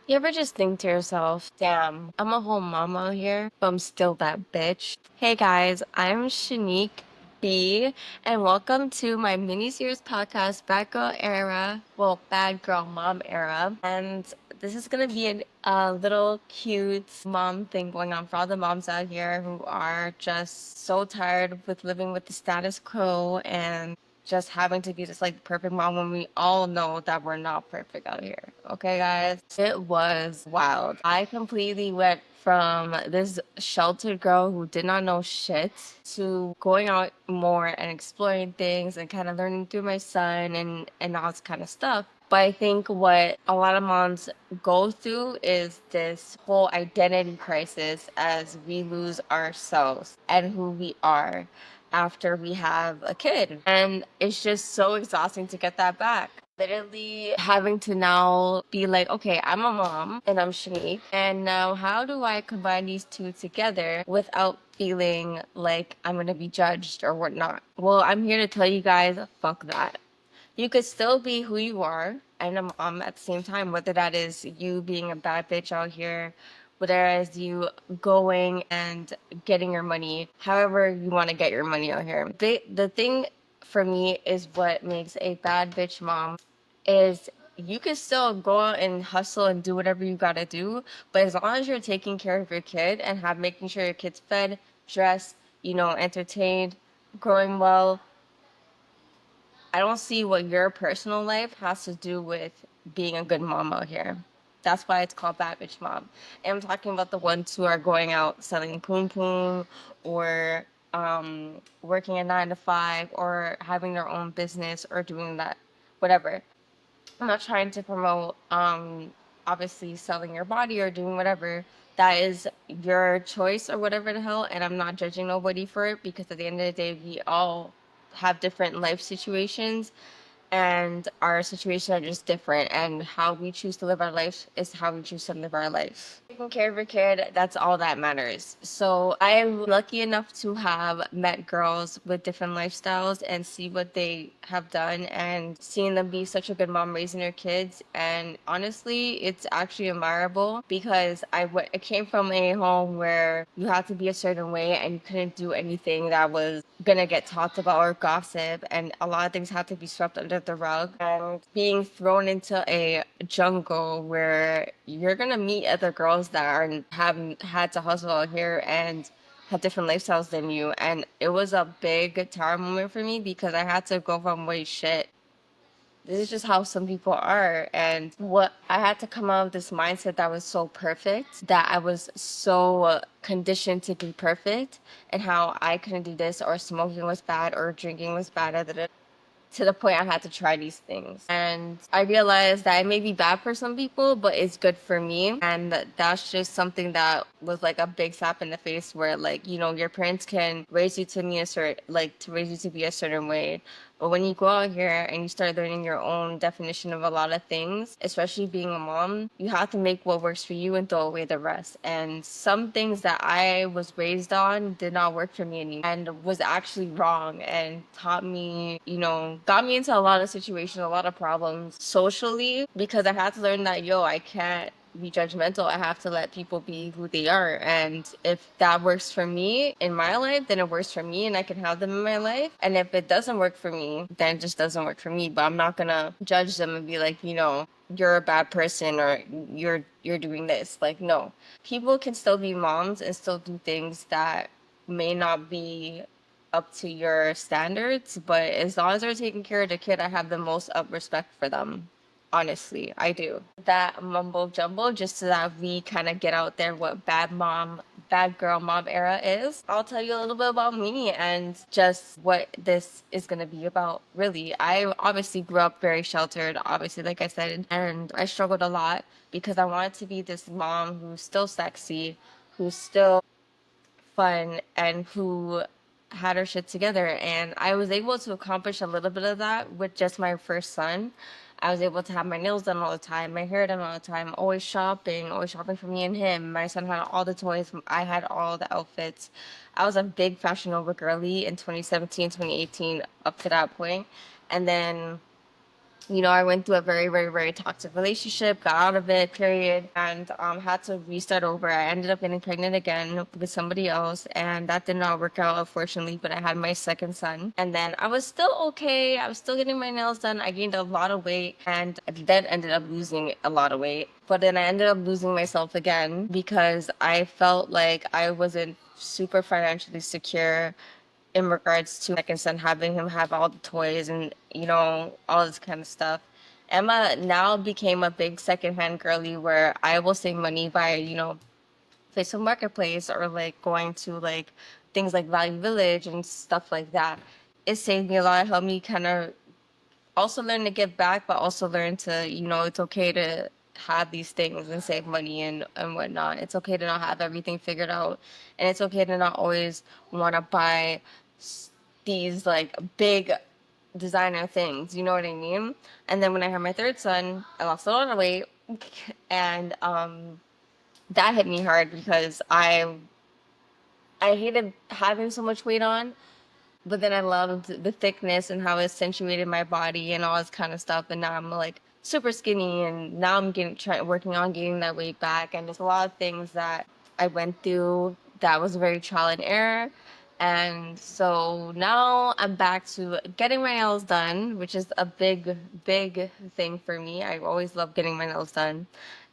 You ever just think to yourself, damn, I'm a whole mom out here, but I'm still that bitch? Hey guys, I'm Sheenique B, and welcome to my mini-series podcast, Bad Girl Era, well, Bad Girl Mom Era. And this is gonna be a little cute mom thing going on for all the moms out here who are just so tired with living with the status quo and just having to be just like the perfect mom when we all know that we're not perfect out here. Okay, guys? It was wild. I completely went from this sheltered girl who did not know shit to going out more and exploring things and kind of learning through my son and all this kind of stuff. But I think what a lot of moms go through is this whole identity crisis as we lose ourselves and who we are after we have a kid. And it's just so exhausting to get that back. Literally having to now be like, okay, I'm a mom and I'm Shanique. And now how do I combine these two together without feeling like I'm going to be judged or whatnot? Well, I'm here to tell you guys, fuck that. You could still be who you are and a mom at the same time, whether that is you being a bad bitch out here, whether that is you going and getting your money, however you want to get your money out here. The thing for me is what makes a bad bitch mom is you can still go out and hustle and do whatever you gotta do, but as long as you're taking care of your kid and have making sure your kid's fed, dressed, entertained, growing well, I don't see what your personal life has to do with being a good mom out here. That's why it's called Bad Bitch Mom. And I'm talking about the ones who are going out selling poom poom or working a 9 to 5 or having their own business or doing that, whatever. I'm not trying to promote obviously selling your body or doing whatever. That is your choice or whatever the hell, and I'm not judging nobody for it because at the end of the day we all have different life situations and our situations are just different, and how we choose to live our life is how we choose to live our life. Taking care of your kid, that's all that matters. So I'm lucky enough to have met girls with different lifestyles and see what they have done and seeing them be such a good mom raising their kids. And honestly, it's actually admirable because I came from a home where you had to be a certain way and you couldn't do anything that was gonna get talked about or gossip, and a lot of things had to be swept under the rug. And being thrown into a jungle where you're gonna meet other girls that are haven't had to hustle out here and have different lifestyles than you, and it was a big tower moment for me because I had to go from wait shit, this is just how some people are. And what I had to come out of this mindset that was so perfect, that I was so conditioned to be perfect, and how I couldn't do this, or smoking was bad, or drinking was bad, to the point I had to try these things. And I realized that it may be bad for some people, but it's good for me. And that's just something that was like a big slap in the face where, like, your parents can raise you to be a certain, like, to raise you to be a certain way. But when you go out here and you start learning your own definition of a lot of things, especially being a mom, you have to make what works for you and throw away the rest. And some things that I was raised on did not work for me anymore and was actually wrong and taught me, got me into a lot of situations, a lot of problems socially because I had to learn that, yo, I can't be judgmental. I have to let people be who they are. And if that works for me in my life, then it works for me and I can have them in my life. And if it doesn't work for me, then it just doesn't work for me. But I'm not gonna judge them and be like, you're a bad person or you're doing this. Like, no. People can still be moms and still do things that may not be up to your standards, but as long as they're taking care of the kid, I have the most up respect for them. Honestly, I do. That mumbo jumbo, just so that we kind of get out there what bad girl mom era is. I'll tell you a little bit about me and just what this is going to be about, really. I obviously grew up very sheltered, obviously, like I said, and I struggled a lot because I wanted to be this mom who's still sexy, who's still fun, and who had her shit together. And I was able to accomplish a little bit of that with just my first son. I was able to have my nails done all the time, my hair done all the time, always shopping for me and him. My son had all the toys, I had all the outfits. I was a big Fashion Nova girly in 2017, 2018, up to that point. And then I went through a very, very, very toxic relationship, got out of it, period, and had to restart over. I ended up getting pregnant again with somebody else, and that did not work out, unfortunately. But I had my second son, and then I was still okay. I was still getting my nails done. I gained a lot of weight, and then ended up losing a lot of weight. But then I ended up losing myself again because I felt like I wasn't super financially secure in regards to second son, having him have all the toys and all this kind of stuff. Emma now became a big secondhand girly where I will save money by Facebook Marketplace or like going to like things like Value Village and stuff like that. It saved me a lot. It helped me kind of also learn to give back, but also learn to, it's okay to have these things and save money and whatnot. It's okay to not have everything figured out. And it's okay to not always want to buy these like big designer things. You know what I mean? And then when I had my third son, I lost a lot of weight. And that hit me hard because I hated having so much weight on, but then I loved the thickness and how it accentuated my body and all this kind of stuff. And now I'm like super skinny, and now I'm working on getting that weight back. And there's a lot of things that I went through that was very trial and error. And so now I'm back to getting my nails done, which is a big, big thing for me. I always love getting my nails done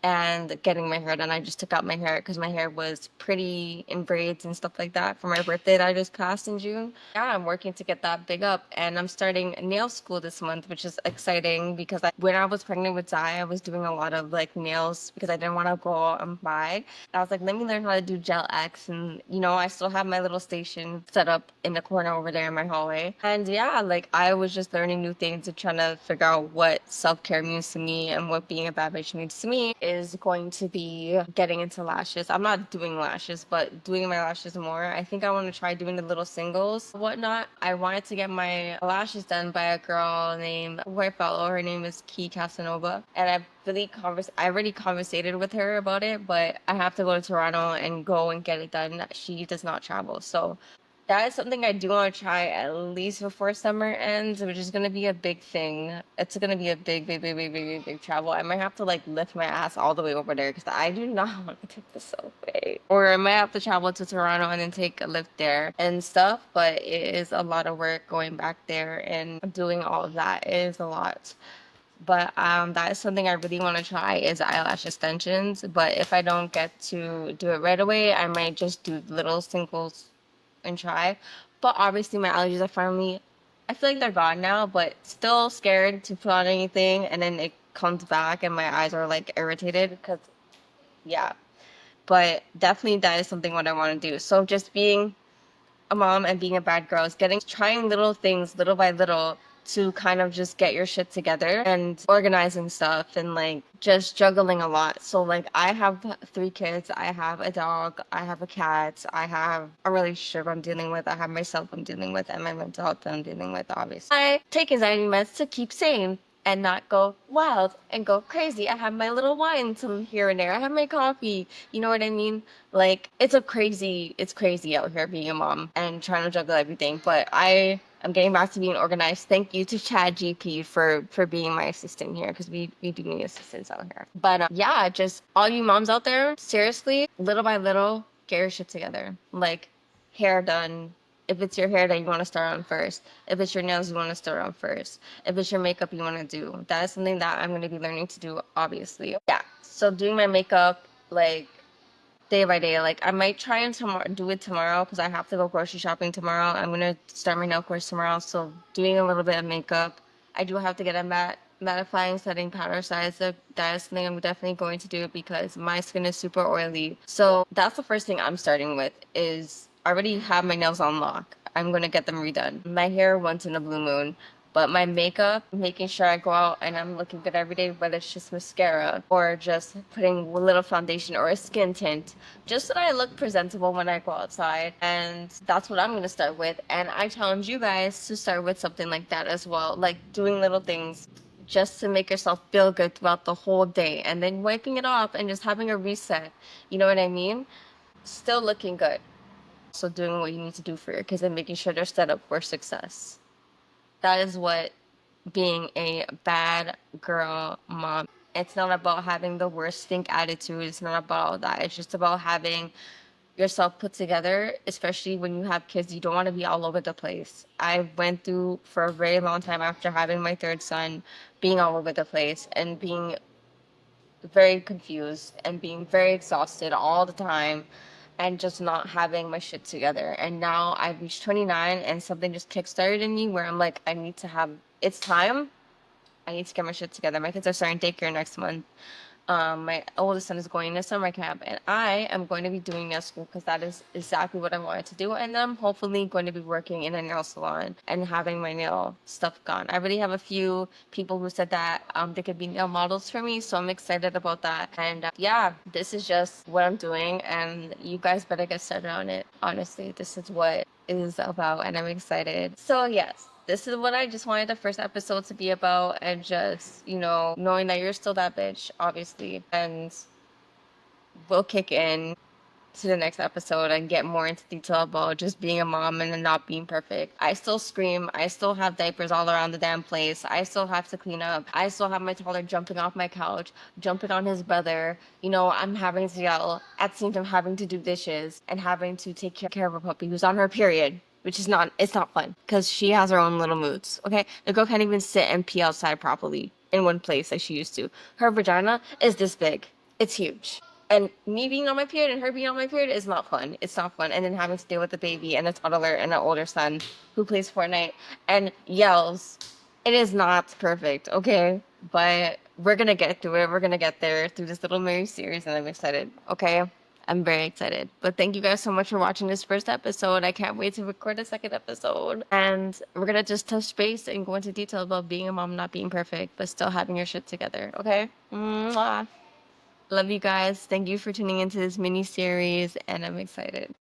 and getting my hair done. I just took out my hair because my hair was pretty in braids and stuff like that for my birthday that I just passed in June. Yeah, I'm working to get that big up, and I'm starting nail school this month, which is exciting because when I was pregnant with Zai, I was doing a lot of like nails because I didn't want to go out and buy. I was like, let me learn how to do gel X, and I still have my little station set up in the corner over there in my hallway. And yeah, like I was just learning new things and trying to figure out what self care means to me and what being a bad bitch means to me is going to be getting into lashes. I'm not doing lashes, but doing my lashes more. I think I want to try doing the little singles, whatnot. I wanted to get my lashes done by a girl named who I follow. Her name is Key Casanova, and I already conversated with her about it, but I have to go to Toronto and go and get it done. She does not travel, so that is something I do want to try at least before summer ends, which is gonna be a big thing. It's gonna be a big, big, big, big, big, big, big travel. I might have to like lift my ass all the way over there because I do not want to take the subway. Or I might have to travel to Toronto and then take a lift there and stuff. But it is a lot of work going back there and doing all of that. It is a lot. But that is something I really want to try is eyelash extensions. But if I don't get to do it right away, I might just do little singles and try. But obviously, my allergies are finally, I feel like they're gone now, but still scared to put on anything. And then it comes back, and my eyes are like irritated because, yeah. But definitely, that is something what I want to do. So just being a mom and being a bad girl is trying little things little by little to kind of just get your shit together and organizing stuff and like just juggling a lot. So like I have 3 kids, I have a dog, I have a cat, I have a relationship I'm dealing with, I have myself I'm dealing with, and my mental health that I'm dealing with, obviously. I take anxiety meds to keep sane and not go wild and go crazy. I have my little wines from here and there. I have my coffee. You know what I mean? Like it's crazy out here being a mom and trying to juggle everything. But I am getting back to being organized. Thank you to Chad GP for being my assistant here because we do need assistants out here. But yeah, just all you moms out there, seriously, little by little, get your shit together. Like hair done. If it's your hair that you want to start on first, if it's your nails you want to start on first, if it's your makeup you want to do, that is something that I'm going to be learning to do, obviously. Yeah. So doing my makeup, like day by day. Like I might try and do it tomorrow because I have to go grocery shopping tomorrow. I'm gonna start my nail course tomorrow, so doing a little bit of makeup. I do have to get a mattifying setting powder size. So that is something I'm definitely going to do because my skin is super oily. So that's the first thing I'm starting with. Is I already have my nails on lock. I'm gonna get them redone. My hair once in a blue moon. But my makeup, making sure I go out and I'm looking good every day, whether it's just mascara or just putting a little foundation or a skin tint, just so that I look presentable when I go outside. And that's what I'm going to start with. And I challenge you guys to start with something like that as well, like doing little things just to make yourself feel good throughout the whole day and then wiping it off and just having a reset. You know what I mean? Still looking good. So doing what you need to do for your kids and making sure they're set up for success. That is what being a bad girl mom. It's not about having the worst stink attitude. It's not about all that. It's just about having yourself put together, especially when you have kids. You don't want to be all over the place. I went through for a very long time after having my third son, being all over the place and being very confused and being very exhausted all the time and just not having my shit together. And now I've reached 29 and something just kickstarted in me where I'm like, I need to have, it's time. I need to get my shit together. My kids are starting daycare next month. My oldest son is going to summer camp, and I am going to be doing nail school because that is exactly what I wanted to do. And I'm hopefully going to be working in a nail salon and having my nail stuff done. I already have a few people who said that they could be nail models for me, so I'm excited about that. And yeah, this is just what I'm doing, and you guys better get started on it. Honestly, this is what it is about, and I'm excited. So yes, this is what I just wanted the first episode to be about, and just, knowing that you're still that bitch, obviously. And we'll kick in to the next episode and get more into detail about just being a mom and not being perfect. I still scream. I still have diapers all around the damn place. I still have to clean up. I still have my toddler jumping off my couch, jumping on his brother. I'm having to yell at the same time having to do dishes and having to take care of a puppy who's on her period. Which is it's not fun because she has her own little moods. Okay. The girl can't even sit and pee outside properly in one place like she used to. Her vagina is this big. It's huge. And me being on my period and her being on my period is not fun. It's not fun. And then having to deal with a baby and a toddler and an older son who plays Fortnite and yells. It is not perfect, okay? But we're gonna get through it. We're gonna get there through this little mini series, and I'm excited, okay? I'm very excited. But thank you guys so much for watching this first episode. I can't wait to record a second episode. And we're gonna just touch base and go into detail about being a mom, not being perfect, but still having your shit together, okay? Mwah. Love you guys. Thank you for tuning into this mini series, and I'm excited.